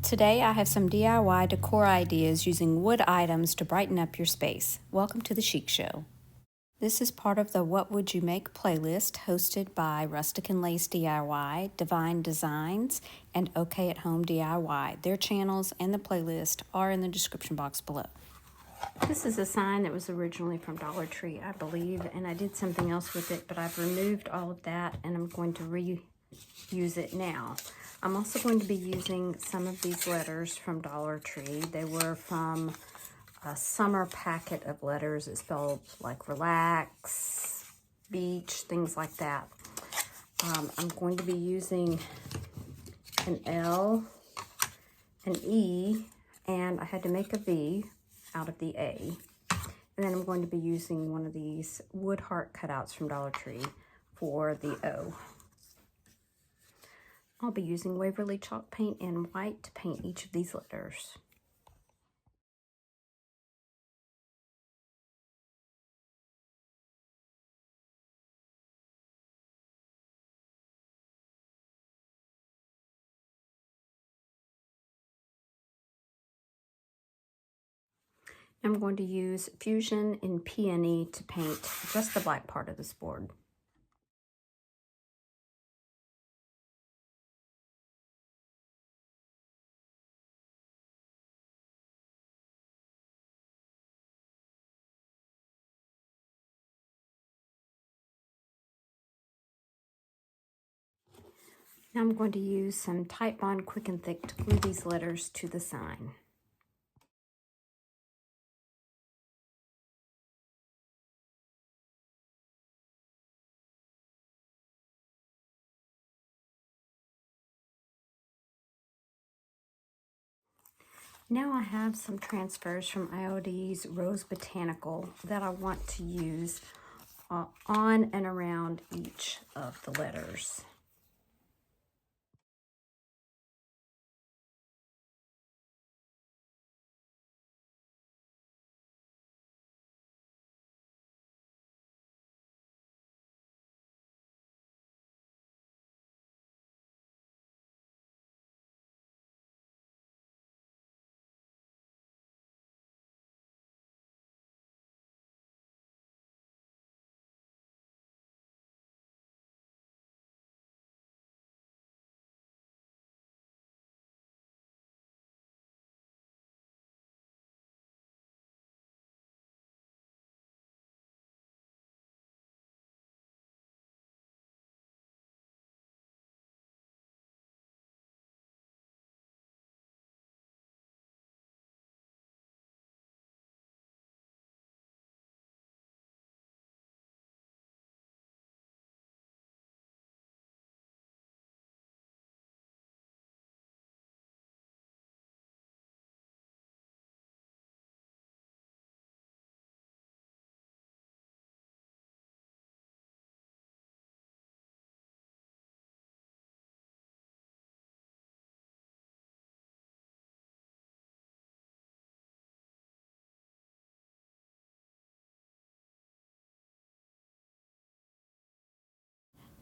Today I have some DIY decor ideas using wood items to brighten up your space. Welcome to the Chic Show. This is part of the What Would You Make playlist hosted by Rustic and Lace DIY, Divine Designs, and OK at Home DIY. Their channels and the playlist are in the description box below. This is a sign that was originally from Dollar Tree, I believe, and I did something else with it, but I've removed all of that and I'm going to reuse it now. I'm also going to be using some of these letters from Dollar Tree. They were from a summer packet of letters. It spelled like relax, beach, things like that. I'm going to be using an L, an E, and I had to make a V out of the A. And then I'm going to be using one of these wood heart cutouts from Dollar Tree for the O. I'll be using Waverly chalk paint and white to paint each of these letters. I'm going to use Fusion in Peony to paint just the black part of this board. Now I'm going to use some Type Bond Quick and Thick to glue these letters to the sign. Now I have some transfers from IOD's Rose Botanical that I want to use on and around each of the letters.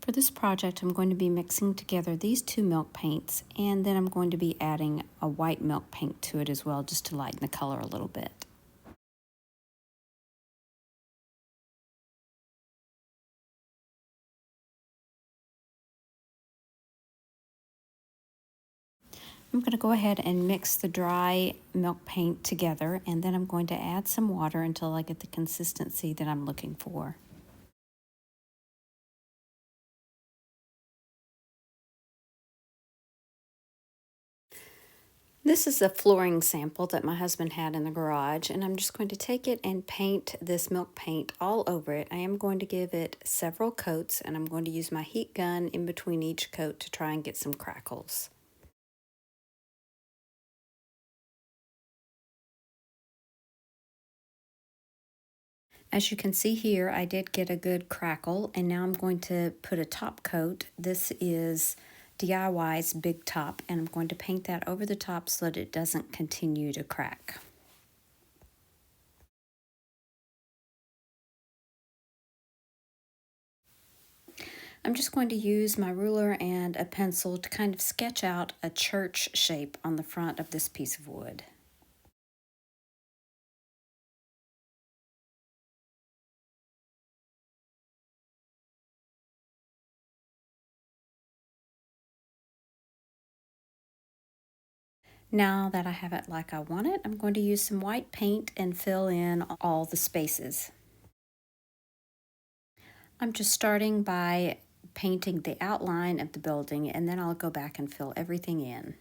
For this project, I'm going to be mixing together these two milk paints, and then I'm going to be adding a white milk paint to it as well, just to lighten the color a little bit. I'm going to go ahead and mix the dry milk paint together, and then I'm going to add some water until I get the consistency that I'm looking for. This is a flooring sample that my husband had in the garage, and I'm just going to take it and paint this milk paint all over it. I am going to give it several coats, and I'm going to use my heat gun in between each coat to try and get some crackles. As you can see here, I did get a good crackle, and now I'm going to put a top coat. This is DIY's Big Top, and I'm going to paint that over the top so that it doesn't continue to crack. I'm just going to use my ruler and a pencil to kind of sketch out a church shape on the front of this piece of wood. Now that I have it like I want it, I'm going to use some white paint and fill in all the spaces. I'm just starting by painting the outline of the building, and then I'll go back and fill everything in.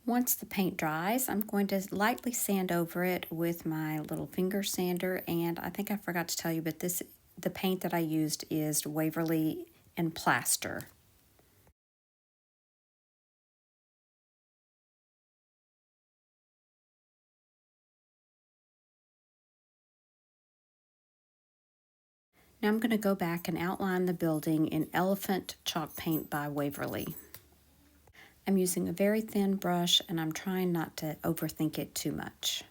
Once the paint dries, I'm going to lightly sand over it with my little finger sander, and I think I forgot to tell you, but the paint that I used is Waverly and Plaster. Now I'm going to go back and outline the building in Elephant Chalk Paint by Waverly. I'm using a very thin brush, and I'm trying not to overthink it too much.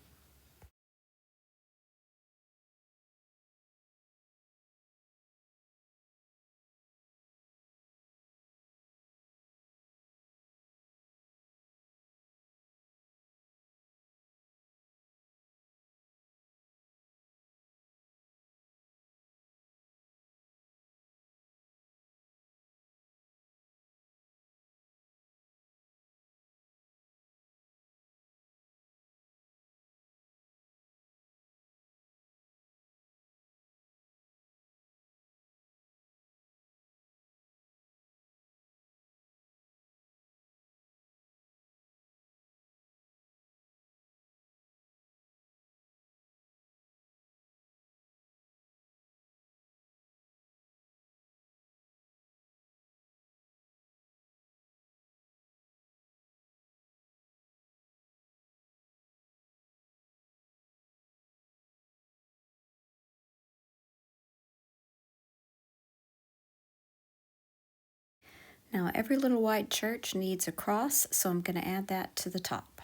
Now every little white church needs a cross, so I'm going to add that to the top.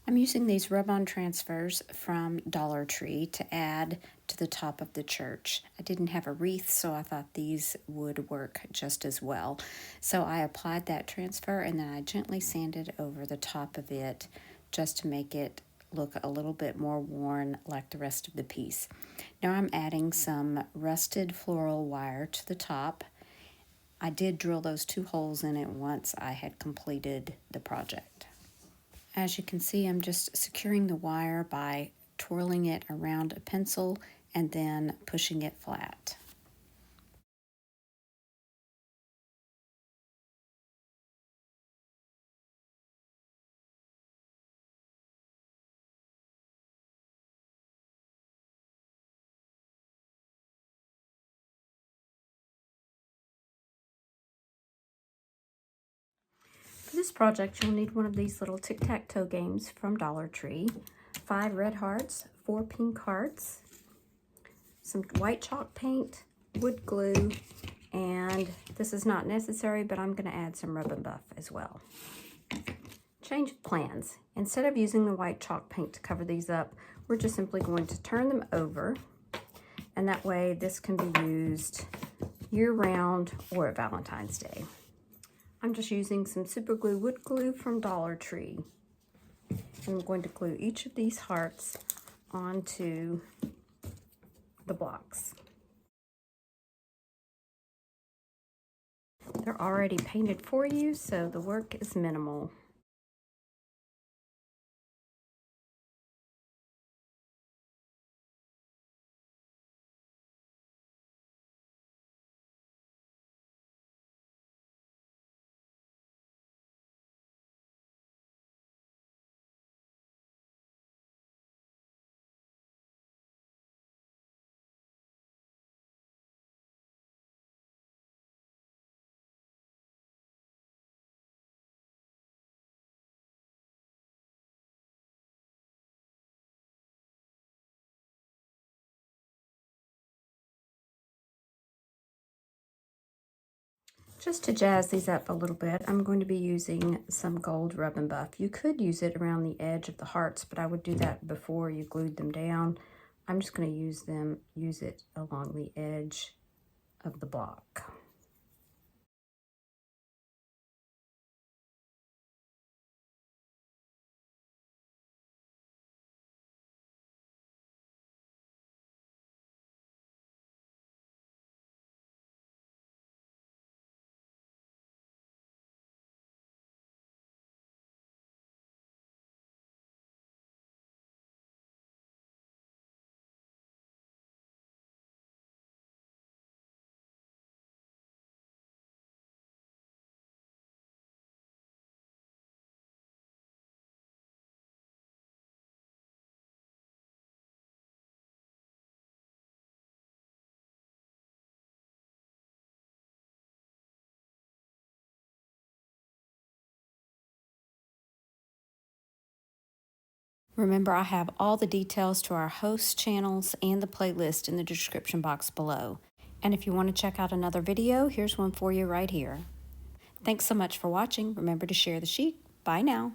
I'm using these rub-on transfers from Dollar Tree to add to the top of the church. I didn't have a wreath, so I thought these would work just as well. So I applied that transfer, and then I gently sanded over the top of it just to make it look a little bit more worn like the rest of the piece. Now I'm adding some rusted floral wire to the top. I did drill those 2 holes in it once I had completed the project. As you can see, I'm just securing the wire by twirling it around a pencil and then pushing it flat. For this project, you'll need one of these little tic-tac-toe games from Dollar Tree, 5 red hearts, 4 pink hearts, some white chalk paint, wood glue, and this is not necessary, but I'm going to add some rub and buff as well. Change of plans. Instead of using the white chalk paint to cover these up, we're just simply going to turn them over, and that way this can be used year-round or at Valentine's Day. I'm just using some super glue wood glue from Dollar Tree. I'm going to glue each of these hearts onto the blocks. They're already painted for you, so the work is minimal. Just to jazz these up a little bit, I'm going to be using some gold rub and buff. You could use it around the edge of the hearts, but I would do that before you glued them down. I'm just going to use it along the edge of the block. Remember, I have all the details to our host channels and the playlist in the description box below. And if you want to check out another video, here's one for you right here. Thanks so much for watching. Remember to share the chic. Bye now.